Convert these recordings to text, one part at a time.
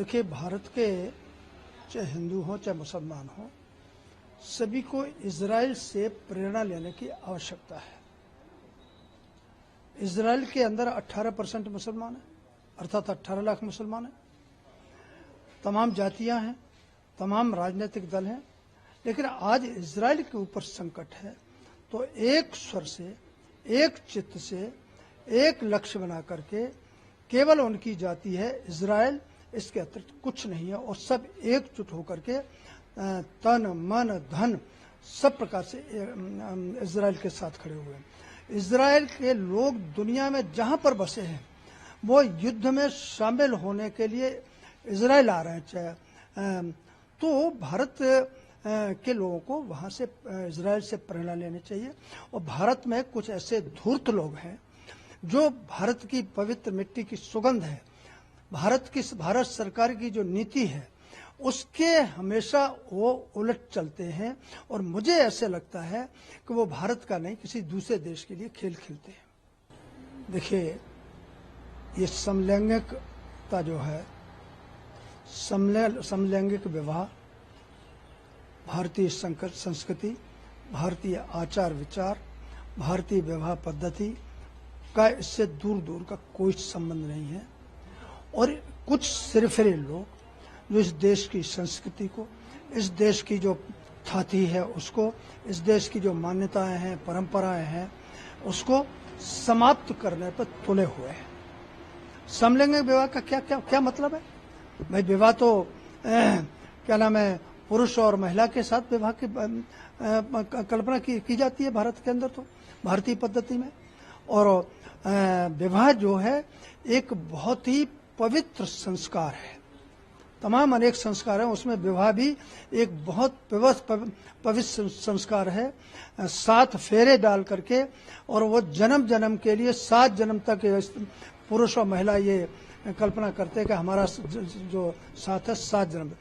देखिए, भारत के चाहे हिंदू हो चाहे मुसलमान हो, सभी को इजराइल से प्रेरणा लेने की आवश्यकता है। इजराइल के अंदर 18% मुसलमान है, अर्थात 18 लाख मुसलमान हैं। तमाम जातियां हैं, तमाम राजनीतिक दल हैं, लेकिन आज इजराइल के ऊपर संकट है। तो एक स्वर से, एक चित्त से, एक लक्ष्य बना करके केवल उनकी जाति है इजराइल, इसके अतिरिक्त कुछ नहीं है। और सब एकजुट होकर के तन मन धन सब प्रकार से इजराइल के साथ खड़े हुए हैं। इजराइल के लोग दुनिया में जहां पर बसे हैं वो युद्ध में शामिल होने के लिए इजराइल आ रहे हैं। तो भारत के लोगों को वहां से इजराइल से प्रेरणा लेनी चाहिए। और भारत में कुछ ऐसे धूर्त लोग हैं जो भारत की पवित्र मिट्टी की सुगंध है, भारत सरकार की जो नीति है उसके हमेशा वो उलट चलते हैं। और मुझे ऐसे लगता है कि वो भारत का नहीं किसी दूसरे देश के लिए खेल खेलते हैं। देखिए, ये समलैंगिकता जो है, समलैंगिक विवाह, भारतीय संस्कृति, भारतीय आचार विचार, भारतीय विवाह पद्धति का इससे दूर दूर का कोई संबंध नहीं है। और कुछ सिरफिरे लोग जो इस देश की संस्कृति को, इस देश की जो थाती है उसको, इस देश की जो मान्यताएं हैं, परंपराएं हैं, उसको समाप्त करने पर तुले हुए हैं। समलैंगिक विवाह का क्या मतलब है? भाई, विवाह तो क्या नाम है, पुरुष और महिला के साथ विवाह की कल्पना की जाती है भारत के अंदर, तो भारतीय पद्धति में। और विवाह जो है एक बहुत ही पवित्र संस्कार है। तमाम अनेक संस्कार हैं, उसमें विवाह भी एक बहुत पवित्र संस्कार है। 7 फेरे डाल करके, और वो जन्म जन्म के लिए 7 जन्म तक पुरुष और महिला ये कल्पना करते हैं कि हमारा जो साथ है 7 जन्म।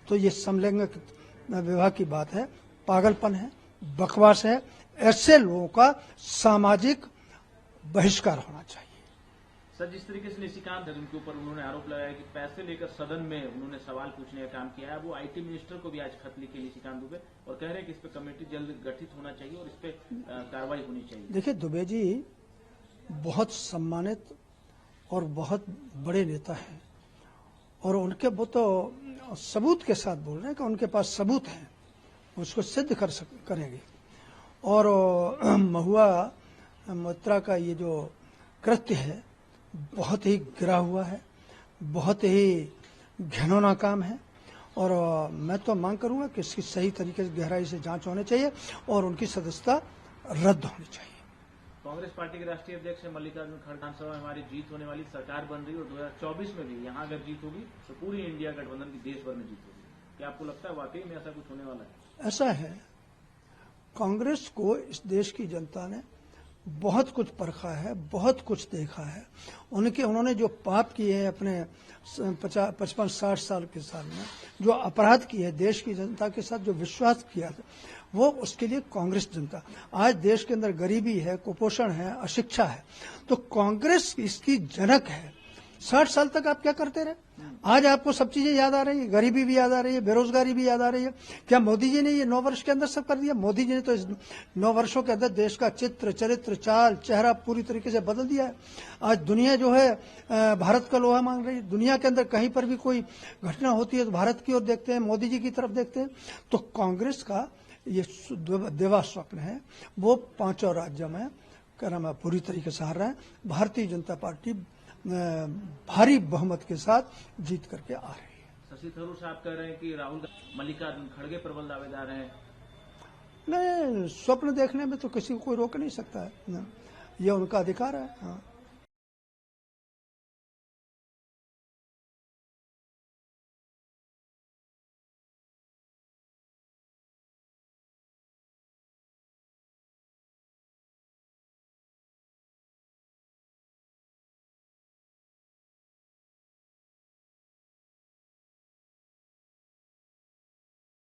तो ये समलैंगिक विवाह की बात है, पागलपन है, बकवास है। ऐसे लोगों का सामाजिक बहिष्कार होना चाहिए। सर, जिस तरीके से निशिकांत है उनके ऊपर उन्होंने आरोप लगाया कि पैसे लेकर सदन में उन्होंने सवाल पूछने का काम किया है, वो आईटी मिनिस्टर को भी आज खत लिखे निशिकांत दुबे और कह रहे हैं कि इस पे कमेटी जल्द गठित होना चाहिए और इस पे कार्रवाई होनी चाहिए। देखिए, दुबे जी बहुत सम्मानित और बहुत बड़े नेता हैं, और उनके वो तो सबूत के साथ बोल रहे हैं कि उनके पास सबूत है, उसको सिद्ध करेंगे। और महुआ मोइत्रा का ये जो कृत्य है बहुत ही गिरा हुआ है, बहुत ही घिनौना काम है। और मैं तो मांग करूंगा कि इसकी सही तरीके से गहराई से जांच होनी चाहिए और उनकी सदस्यता रद्द होनी चाहिए। कांग्रेस पार्टी के राष्ट्रीय अध्यक्ष मल्लिकार्जुन खड़गे, विधानसभा में हमारी जीत होने वाली, सरकार बन रही और 2024 में भी यहाँ अगर जीत होगी तो पूरी इंडिया गठबंधन की देश भर में जीत होगी। क्या आपको लगता है वाकई में ऐसा कुछ होने वाला है? ऐसा है, कांग्रेस को इस देश की जनता ने बहुत कुछ परखा है, बहुत कुछ देखा है। उन्होंने जो पाप किए हैं अपने 55-60 साल के साल में, जो अपराध किए हैं देश की जनता के साथ, जो विश्वास किया था, वो उसके लिए कांग्रेस जनता। आज देश के अंदर गरीबी है, कुपोषण है, अशिक्षा है, तो कांग्रेस इसकी जनक है। 60 साल तक आप क्या करते रहे? आज आपको सब चीजें याद आ रही है, गरीबी भी याद आ रही है, बेरोजगारी भी याद आ रही है। क्या मोदी जी ने ये 9 वर्ष के अंदर सब कर दिया? मोदी जी ने तो इस 9 वर्षों के अंदर देश का चित्र, चरित्र, चाल, चेहरा पूरी तरीके से बदल दिया है। आज दुनिया जो है भारत का लोहा मांग रही है। दुनिया के अंदर कहीं पर भी कोई घटना होती है तो भारत की ओर देखते हैं, मोदी जी की तरफ देखते हैं। तो कांग्रेस का ये देवा स्वप्न है, वो 5 राज्यों में क्या नाम है पूरी तरीके से हार रहा है। भारतीय जनता पार्टी भारी बहुमत के साथ जीत करके आ रही है। शशि थरूर साहब कह रहे हैं कि राहुल मल्लिकार्जुन खड़गे प्रबल दावेदार हैं। नहीं, स्वप्न देखने में तो किसी को कोई रोक नहीं सकता है, ये उनका अधिकार है। हाँ।